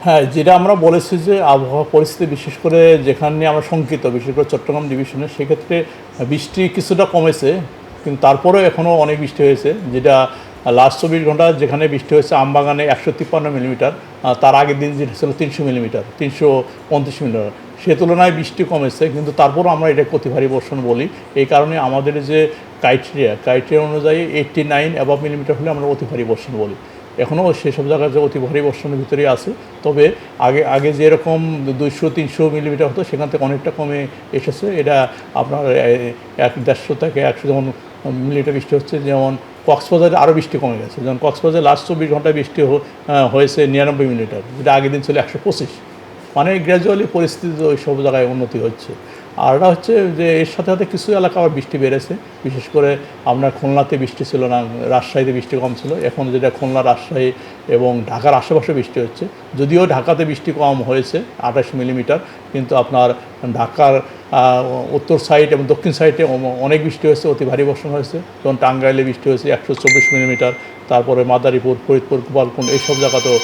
হ্যাঁ, যেটা আমরা বলেছি যে আবহাওয়া পরিস্থিতি বিশেষ করে যেখানে আমরা শঙ্কিত, বিশেষ করে চট্টগ্রাম ডিভিশনে, সেক্ষেত্রে বৃষ্টি কিছুটা কমেছে, কিন্তু তারপরেও এখনও অনেক বৃষ্টি হয়েছে। যেটা লাস্ট 24 ঘন্টা যেখানে বৃষ্টি হয়েছে আমবাগানে 153 মিলিমিটার, তার আগের দিন যেটা ছিল 300 মিলিমিটার, 329 মিলিমিটার, সে তুলনায় বৃষ্টি কমেছে। কিন্তু তারপরও আমরা এটা অতি ভারী বর্ষণ বলি, এই কারণে আমাদের যে ক্রাইটেরিয়া অনুযায়ী 89 অ্যাবভ মিলিমিটার হলে আমরা অতি ভারী বর্ষণ বলি। এখনও সেসব জায়গায় যে অতি ভারী বর্ষণের ভিতরেই আছে, তবে আগে যেরকম 200-300 মিলিমিটার হতো সেখান থেকে অনেকটা কমে এসেছে। এটা আপনার 150 থেকে 100 যেমন মিলিমিটার বৃষ্টি হচ্ছে, যেমন কক্সবাজারে আরও বৃষ্টি কমে গেছে। যেমন কক্সবাজারে লাস্ট 24 ঘন্টায় বৃষ্টি হয়েছে 99 মিলিমিটার, যেটা আগের দিন ছিল 125। মানে গ্র্যাজুয়ালি পরিস্থিতি ওই সব জায়গায় উন্নতি হচ্ছে। আর এটা হচ্ছে যে এর সাথে সাথে কিছু এলাকা আবার বৃষ্টি বেড়েছে, বিশেষ করে আপনার খুলনাতে বৃষ্টি ছিল না, রাজশাহীতে বৃষ্টি কম ছিল। এখন যেটা খুলনা, রাজশাহী এবং ঢাকার আশেপাশে বৃষ্টি হচ্ছে, যদিও ঢাকাতে বৃষ্টি কম হয়েছে 28 মিলিমিটার, কিন্তু আপনার ঢাকার উত্তর সাইড এবং দক্ষিণ সাইডে অনেক বৃষ্টি হয়েছে, অতি ভারী বর্ষণ হয়েছে। যেমন টাঙ্গাইলে বৃষ্টি হয়েছে 124 মিলিমিটার, তারপরে মাদারীপুর, ফরিদপুর, গোপালগঞ্জ এইসব জায়গাতেও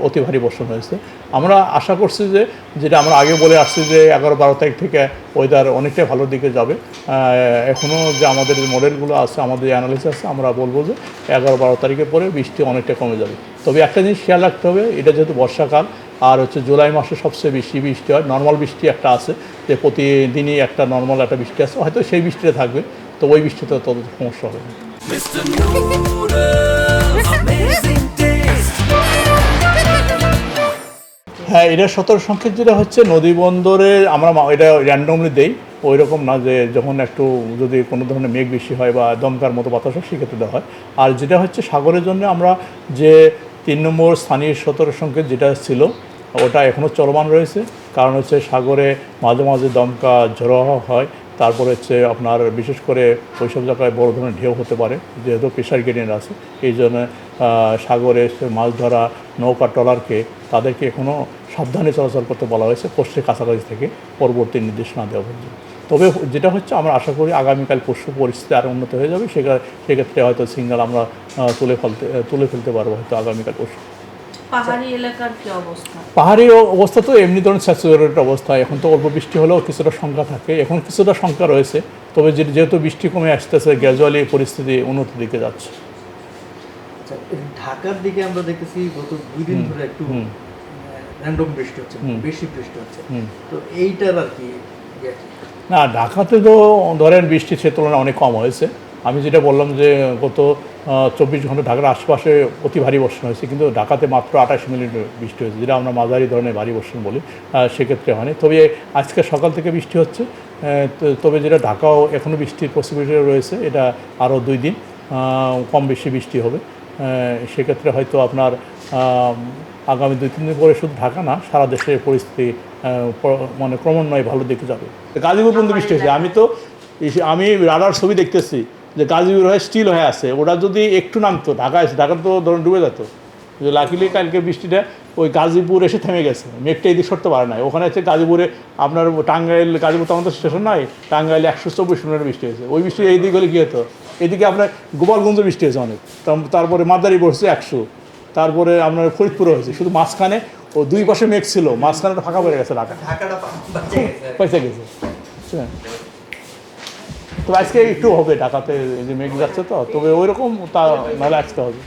অতি ভারী বর্ষণ হয়েছে। আমরা আশা করছি যে যেটা আমরা আগে বলে আসছি যে 11-12 তারিখ থেকে ওয়েদার অনেকটাই ভালোর দিকে যাবে। এখনও যে আমাদের মডেলগুলো আছে, আমাদের অ্যানালিসিস আছে, আমরা বলবো যে 11-12 তারিখের পরে বৃষ্টি অনেকটা কমে যাবে। তবে একটা জিনিস খেয়াল রাখতে হবে, এটা যেহেতু বর্ষাকাল আর হচ্ছে জুলাই মাসে সবচেয়ে বেশি বৃষ্টি হয়। নর্মাল বৃষ্টি একটা আছে, যে প্রতিদিনই একটা নর্মাল একটা বৃষ্টি আছে, হয়তো সেই বৃষ্টিটা থাকবে, তো ওই বৃষ্টিতে তত সমস্যা হবে না। হ্যাঁ, এটা সতর্ক সংকেত যেটা হচ্ছে নদী বন্দরে আমরা এটা র্যান্ডমলি দেই, ওই রকম না যে যখন একটু যদি কোনো ধরনের মেঘ বেশি হয় বা দমকার মতো বাতাস হয় সেক্ষেত্রে দেওয়া হয়। আর যেটা হচ্ছে সাগরের জন্য আমরা যে 3 নম্বর স্থানীয় সতর্ক সংকেত যেটা ছিল, ওটা এখনও চলমান রয়েছে। কারণ হচ্ছে সাগরে মাঝে মাঝে দমকা ঝড়ো হয়, তারপরে হচ্ছে আপনার বিশেষ করে ওইসব জায়গায় বড় ধরনের ঢেউ হতে পারে, যেহেতু প্রেশার গ্রেডিয়েন্ট আছে। এই জন্য সাগরে মাছ ধরা নৌকা ট্রলারকে তাদেরকে এখনও সাবধানে চলাচল করতে বলা হয়েছে কোস্টের কাছাকাছি থেকে পরবর্তী নির্দেশনা দেওয়া পর্যন্ত। তবে যেটা হচ্ছে আমরা আশা করি আগামীকাল পরশু পরিস্থিতি আরও উন্নত হয়ে যাবে, সেক্ষেত্রে হয়তো সিগন্যাল আমরা তুলে ফেলতে পারবো হয়তো আগামীকাল পরশু। পাহাড়ি এলাকার কি অবস্থা? পাহাড়ি অবস্থা তো এমনি ধরনের স্যাচুরেটেড অবস্থা। এখন তো অল্প বৃষ্টি হলেও কিছুটা শঙ্কা থাকে, এখন কিছুটা শঙ্কা রয়েছে। তবে যেহেতু বৃষ্টি কমে আসতেছে, গ্র্যাজুয়ালি পরিস্থিতি উন্নতির দিকে যাচ্ছে। ঢাকার দিকে আমরা দেখতেছি গত 2 দিন ধরে একটু র্যান্ডম বৃষ্টি হচ্ছে, বেশি বৃষ্টি হচ্ছে, তো এইটার আর কি? না, ঢাকাতে তো ধরেন বৃষ্টি সে তুলনায় অনেক কম হয়েছে। আমি যেটা বললাম যে গত 24 ঘন্টা ঢাকার আশপাশে অতি ভারী বর্ষণ হয়েছে, কিন্তু ঢাকাতে মাত্র 28 মিলিমিটার বৃষ্টি হয়েছে, যেটা আমরা মাঝারি ধরনের ভারী বর্ষণ বলি, সেক্ষেত্রে হয়নি। তবে আজকে সকাল থেকে বৃষ্টি হচ্ছে, তবে যেটা ঢাকাও এখনও বৃষ্টির পসিবিলিটি রয়েছে, এটা আরও 2 দিন কম বেশি বৃষ্টি হবে। সেক্ষেত্রে হয়তো আপনার আগামী 2-3 দিন পরে শুধু ঢাকা না, সারা দেশের পরিস্থিতি মানে ক্রমান্বয়ে ভালো দিকে যাবে। গাজীপুর পর্যন্ত বৃষ্টি হয়েছে, আমি রাডার ছবি দেখতেছি যে গাজীপুর হয়ে স্টিল হয়ে আছে। ওটা যদি একটু নামতো ঢাকা তো ধরুন ডুবে যেত। লাকিলি কালকে বৃষ্টিটা ওই গাজীপুর এসে থেমে গেছে, মেঘটা এদিকে সরতে পারে না। ওখানে হচ্ছে গাজীপুরে আপনার গাজীপুর তো আমাদের স্টেশন নয়, টাঙ্গাইলে 124 মিলিমিটার বৃষ্টি হয়েছে। ওই বৃষ্টি এই দিকে হলে কী হতো, এদিকে আপনার গোপালগঞ্জে বৃষ্টি হয়েছে অনেক, তারপরে মাদারীপুর হচ্ছে 100, তারপরে আপনার ফরিদপুরে হয়েছে। শুধু মাঝখানে ও 2 পাশে মেঘ ছিল, মাঝখানে ফাঁকা পড়ে গেছে, ঢাকাটা পয়সা গেছে। তবে আজকে একটু হবে ঢাকাতে, যে মেঘ যাচ্ছে তো, তবে ওই রকম তা নাহলে আসতে হবে।